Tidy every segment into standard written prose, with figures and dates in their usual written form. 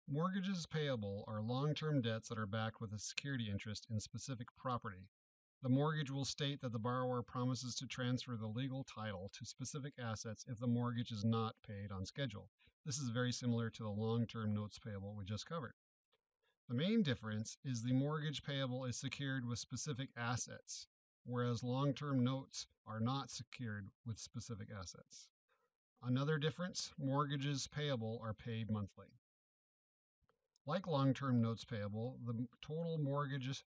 Mortgages payable are long-term debts that are backed with a security interest in specific property. The mortgage will state that the borrower promises to transfer the legal title to specific assets if the mortgage is not paid on schedule. This is very similar to the long-term notes payable we just covered. The main difference is the mortgage payable is secured with specific assets, whereas long-term notes are not secured with specific assets. Another difference, mortgages payable are paid monthly. Like long-term notes payable, the total mortgage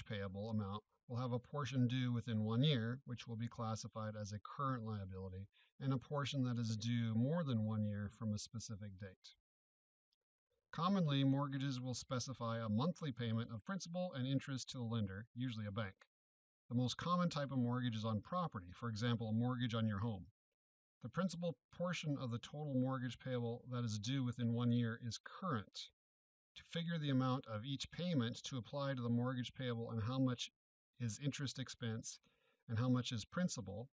payable amount will have a portion due within 1 year, which will be classified as a current liability, and a portion that is due more than 1 year from a specific date. Commonly, mortgages will specify a monthly payment of principal and interest to the lender, usually a bank. The most common type of mortgage is on property, for example, a mortgage on your home. The principal portion of the total mortgage payable that is due within 1 year is current. To figure the amount of each payment to apply to the mortgage payable and how much is interest expense and how much is principal,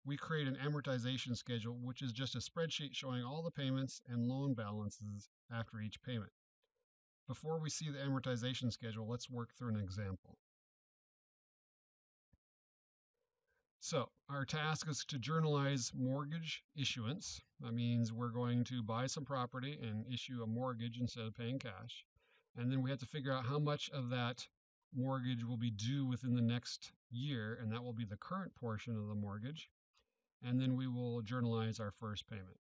we create an amortization schedule, which is just a spreadsheet showing all the payments and loan balances after each payment. Before we see the amortization schedule, let's work through an example. So our task is to journalize mortgage issuance. That means we're going to buy some property and issue a mortgage instead of paying cash. And then we have to figure out how much of that mortgage will be due within the next year, and that will be the current portion of the mortgage. And then we will journalize our first payment.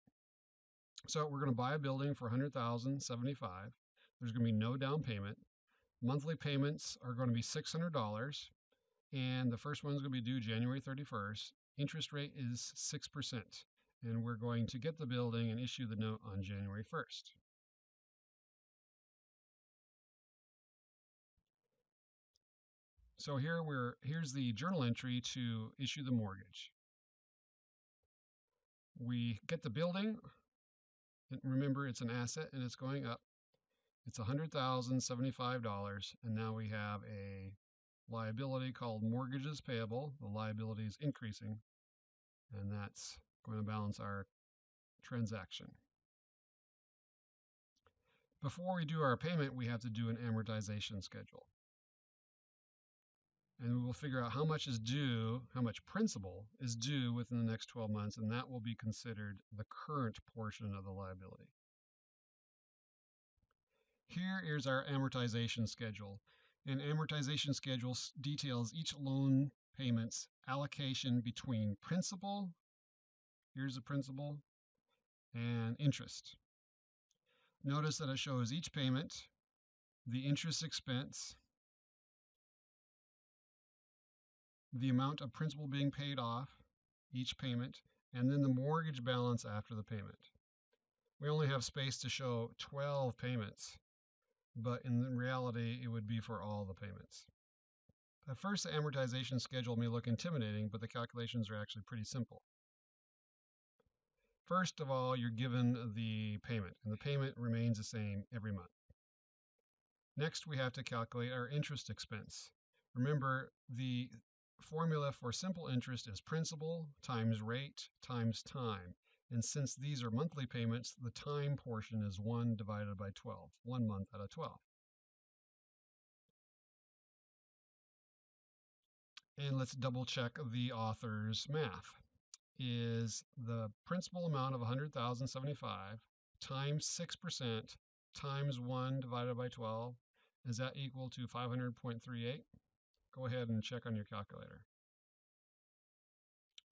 So we're going to buy a building for $100,075. There's going to be no down payment. Monthly payments are going to be $600. And the first one is going to be due January 31st. Interest rate is 6%. And we're going to get the building and issue the note on January 1st. So here's the journal entry to issue the mortgage. We get the building. And remember, it's an asset and it's going up. It's $100,075. And now we have a liability called mortgages payable. The liability is increasing, and that's going to balance our transaction. Before we do our payment, we have to do an amortization schedule. And we will figure out how much is due, how much principal is due within the next 12 months, and that will be considered the current portion of the liability. Here is our amortization schedule. An amortization schedule details each loan payment's allocation between principal, here's the principal, and interest. Notice that it shows each payment, the interest expense, the amount of principal being paid off each payment, and then the mortgage balance after the payment. We only have space to show 12 payments, but in reality, it would be for all the payments. At first, the amortization schedule may look intimidating, but the calculations are actually pretty simple. First of all, you're given the payment, and the payment remains the same every month. Next, we have to calculate our interest expense. Remember, the formula for simple interest is principal times rate times time. And since these are monthly payments, the time portion is 1 divided by 12, 1 month out of 12. And let's double check the author's math. Is the principal amount of $100,075 times 6% times 1 divided by 12, is that equal to 500.38? Go ahead and check on your calculator.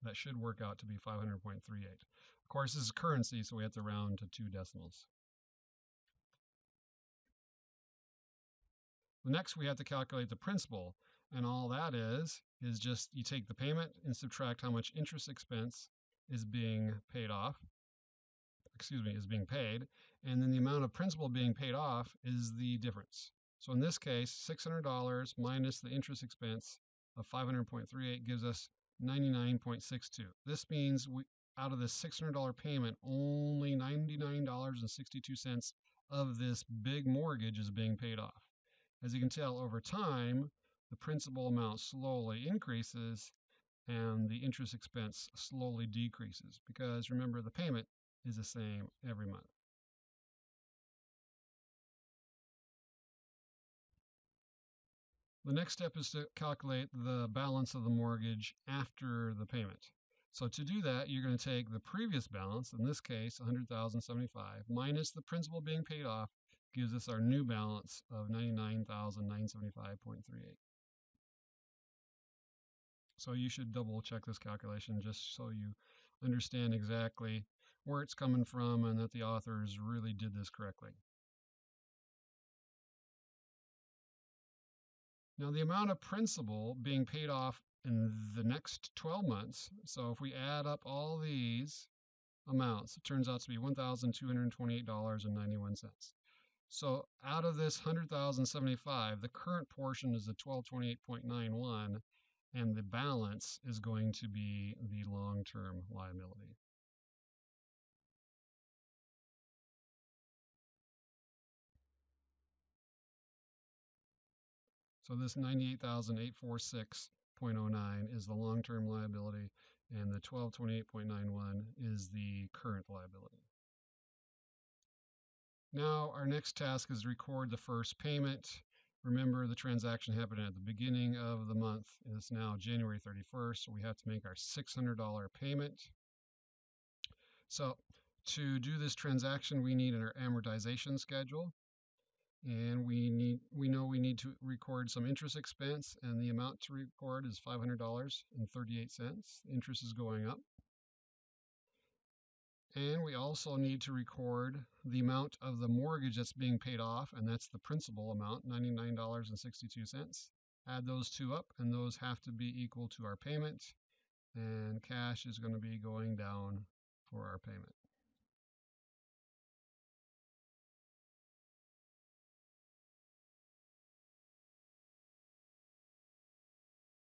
That should work out to be 500.38. Of course, this is currency, so we have to round to 2 decimals. Next, we have to calculate the principal, and all that is just you take the payment and subtract how much interest expense is being paid, and then the amount of principal being paid off is the difference. So in this case, $600 minus the interest expense of 500.38 gives us 99.62. This means out of this $600 payment, only $99.62 of this big mortgage is being paid off. As you can tell, over time, the principal amount slowly increases and the interest expense slowly decreases because remember, the payment is the same every month. The next step is to calculate the balance of the mortgage after the payment. So to do that, you're going to take the previous balance, in this case, $100,075, minus the principal being paid off, gives us our new balance of $99,975.38. So you should double check this calculation just so you understand exactly where it's coming from and that the authors really did this correctly. Now, the amount of principal being paid off in the next 12 months, so if we add up all these amounts, it turns out to be $1,228.91. So out of this $100,075, the current portion is the $1,228.91, and the balance is going to be the long-term liability. So this $98,846.09 is the long-term liability, and the $1,228.91 is the current liability. Now our next task is to record the first payment. Remember, the transaction happened at the beginning of the month. It's now January 31st, so we have to make our $600 payment. So to do this transaction, we need our amortization schedule. And we know we need to record some interest expense, and the amount to record is $500.38. Interest is going up. And we also need to record the amount of the mortgage that's being paid off, and that's the principal amount, $99.62. Add those two up, and those have to be equal to our payment, and cash is going to be going down for our payment.